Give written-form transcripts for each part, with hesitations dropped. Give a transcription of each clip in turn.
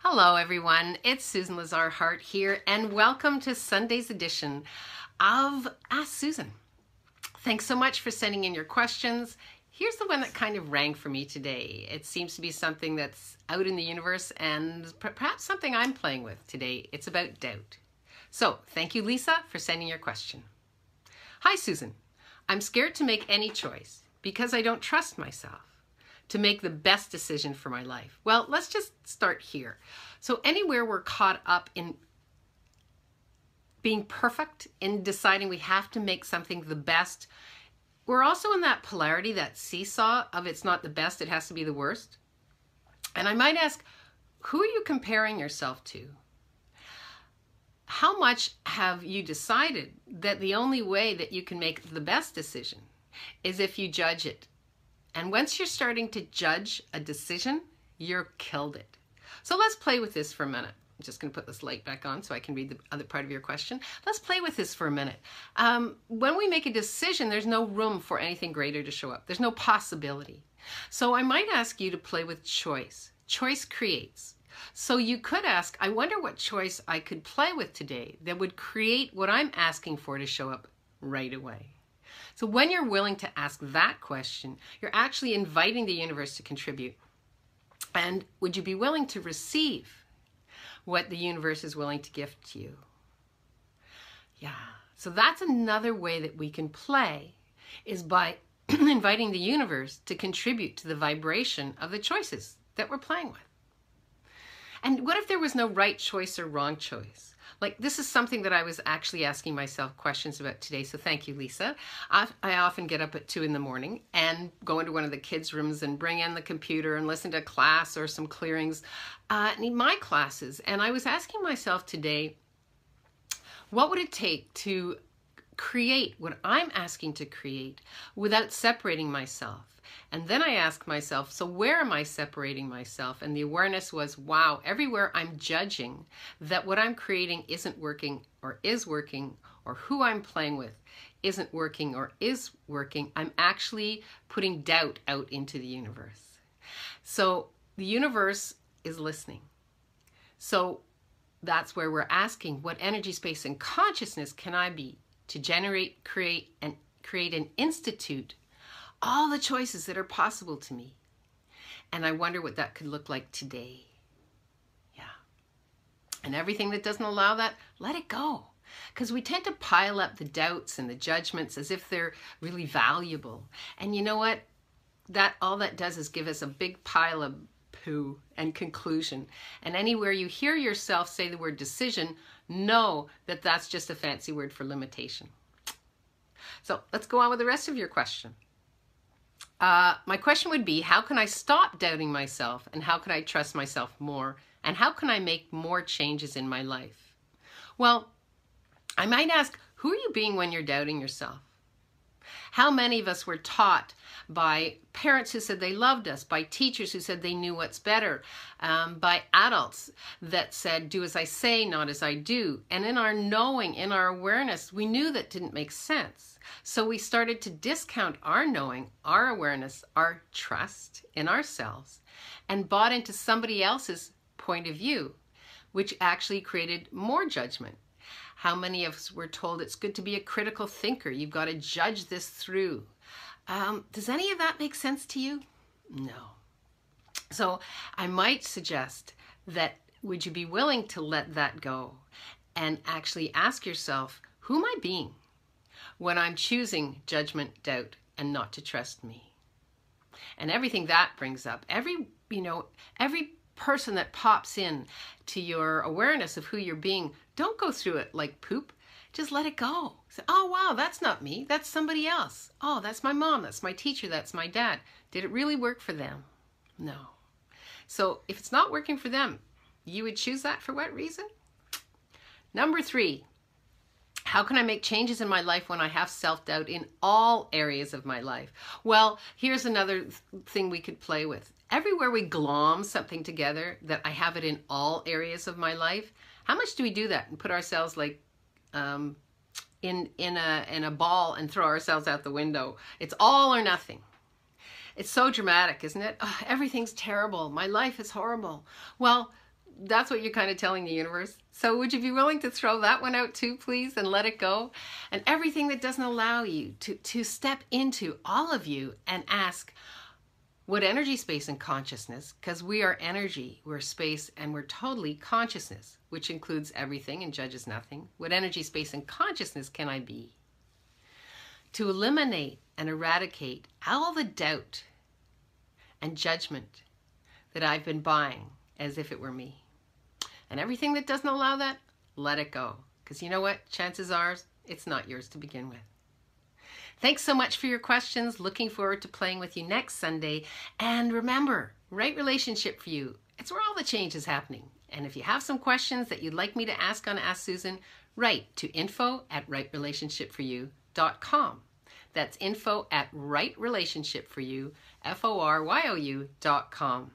Hello everyone, it's Susan Lazar Hart here, and welcome to Sunday's edition of Ask Susan. Thanks so much for sending in your questions. Here's the one that kind of rang for me today. It seems to be something that's out in the universe and perhaps something I'm playing with today. It's about doubt. So thank you, Lisa, for sending your question. Hi Susan, I'm scared to make any choice because I don't trust myself to make the best decision for my life. Well, let's just start here. So anywhere we're caught up in being perfect, in deciding we have to make something the best, we're also in that polarity, that seesaw of it's not the best, it has to be the worst. And I might ask, who are you comparing yourself to? How much have you decided that the only way that you can make the best decision is if you judge it? And once you're starting to judge a decision, you're killed it. So let's play with this for a minute. I'm just going to put this light back on so I can read the other part of your question. Let's play with this for a minute. When we make a decision, there's no room for anything greater to show up. There's no possibility. So I might ask you to play with choice. Choice creates. So you could ask, I wonder what choice I could play with today that would create what I'm asking for to show up right away. So when you're willing to ask that question, you're actually inviting the universe to contribute. And would you be willing to receive what the universe is willing to gift to you? Yeah, so that's another way that we can play, is by inviting the universe to contribute to the vibration of the choices that we're playing with. And what if there was no right choice or wrong choice? Like, this is something that I was actually asking myself questions about today, so thank you, Lisa. I often get up at 2 in the morning and go into one of the kids' rooms and bring in the computer and listen to class or some clearings in my classes. And I was asking myself today, what would it take to create what I'm asking to create without separating myself? And then I asked myself, so where am I separating myself? And the awareness was, wow, everywhere I'm judging that what I'm creating isn't working or is working, or who I'm playing with isn't working or is working, I'm actually putting doubt out into the universe. So the universe is listening. So that's where we're asking, what energy, space, and consciousness can I be to generate, create and institute all the choices that are possible to me? And I wonder what that could look like today. Yeah. And everything that doesn't allow that, let it go. Because we tend to pile up the doubts and the judgments as if they're really valuable. And you know what? All that does is give us a big pile of poo and conclusion. And anywhere you hear yourself say the word decision, know that that's just a fancy word for limitation. So let's go on with the rest of your question. My question would be, how can I stop doubting myself, and how can I trust myself more, and how can I make more changes in my life? Well, I might ask, who are you being when you're doubting yourself? How many of us were taught by parents who said they loved us, by teachers who said they knew what's better, by adults that said, do as I say, not as I do. And in our knowing, in our awareness, we knew that didn't make sense. So we started to discount our knowing, our awareness, our trust in ourselves, and bought into somebody else's point of view, which actually created more judgment. How many of us were told it's good to be a critical thinker? You've got to judge this through. Does any of that make sense to you? No. So I might suggest that, would you be willing to let that go and actually ask yourself, who am I being when I'm choosing judgment, doubt, and not to trust me? And everything that brings up, every person that pops in to your awareness of who you're being, don't go through it like poop. Just let it go. Say, oh, wow, that's not me. That's somebody else. Oh, that's my mom. That's my teacher. That's my dad. Did it really work for them? No. So if it's not working for them, you would choose that for what reason? Number 3, how can I make changes in my life when I have self-doubt in all areas of my life? Well, here's another thing we could play with. Everywhere we glom something together, that I have it in all areas of my life, how much do we do that and put ourselves like in a ball and throw ourselves out the window? It's all or nothing. It's so dramatic, isn't it? Oh, everything's terrible. My life is horrible. Well, that's what you're kind of telling the universe. So would you be willing to throw that one out too, please, and let it go? And everything that doesn't allow you to step into all of you and ask, what energy, space, and consciousness, because we are energy, we're space, and we're totally consciousness, which includes everything and judges nothing. What energy, space, and consciousness can I be? To eliminate and eradicate all the doubt and judgment that I've been buying as if it were me. And everything that doesn't allow that, let it go. Because you know what? Chances are it's not yours to begin with. Thanks so much for your questions. Looking forward to playing with you next Sunday. And remember, right relationship for you. It's where all the change is happening. And if you have some questions that you'd like me to ask on Ask Susan, write to info@rightrelationshipforyou.com. That's info@rightrelationshipforyou, FORYOU.com.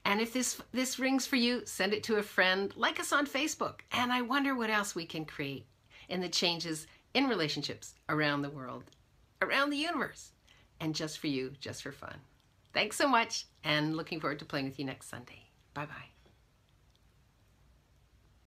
And if this rings for you, send it to a friend, like us on Facebook. And I wonder what else we can create in the changes in relationships around the world, around the universe, and just for you, just for fun. Thanks so much, and looking forward to playing with you next Sunday. Bye-bye.